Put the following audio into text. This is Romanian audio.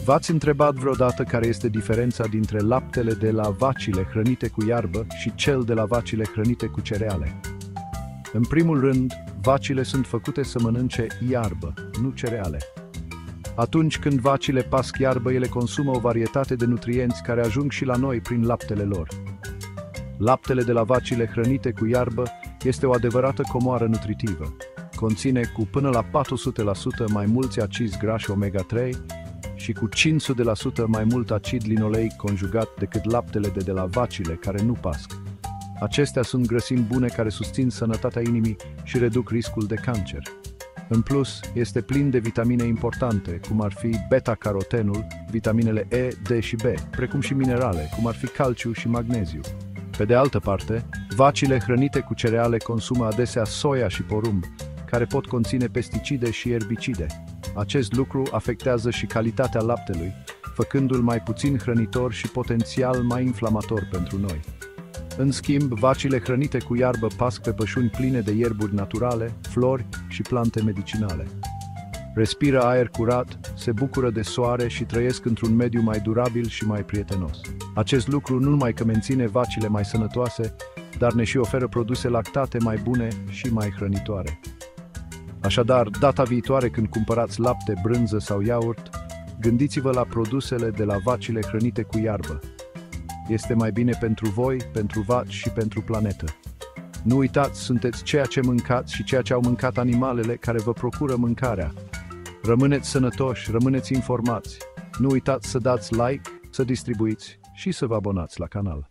V-ați întrebat vreodată care este diferența dintre laptele de la vacile hrănite cu iarbă și cel de la vacile hrănite cu cereale? În primul rând, vacile sunt făcute să mănânce iarbă, nu cereale. Atunci când vacile pasc iarbă, ele consumă o varietate de nutrienți care ajung și la noi prin laptele lor. Laptele de la vacile hrănite cu iarbă este o adevărată comoară nutritivă. Conține cu până la 400% mai mulți acizi grași omega-3 și cu 500% mai mult acid linoleic conjugat decât laptele de la vacile care nu pasc. Acestea sunt grăsimi bune care susțin sănătatea inimii și reduc riscul de cancer. În plus, este plin de vitamine importante, cum ar fi beta-carotenul, vitaminele E, D și B, precum și minerale, cum ar fi calciu și magneziu. Pe de altă parte, vacile hrănite cu cereale consumă adesea soia și porumb, care pot conține pesticide și erbicide. Acest lucru afectează și calitatea laptelui, făcându-l mai puțin hrănitor și potențial mai inflamator pentru noi. În schimb, vacile hrănite cu iarbă pasc pe pășuni pline de ierburi naturale, flori și plante medicinale. Respiră aer curat, se bucură de soare și trăiesc într-un mediu mai durabil și mai prietenos. Acest lucru nu numai că menține vacile mai sănătoase, dar ne și oferă produse lactate mai bune și mai hrănitoare. Așadar, data viitoare când cumpărați lapte, brânză sau iaurt, gândiți-vă la produsele de la vacile hrănite cu iarbă. Este mai bine pentru voi, pentru vaci și pentru planetă. Nu uitați, sunteți ceea ce mâncați și ceea ce au mâncat animalele care vă procură mâncarea. Rămâneți sănătoși, rămâneți informați. Nu uitați să dați like, să distribuiți și să vă abonați la canal.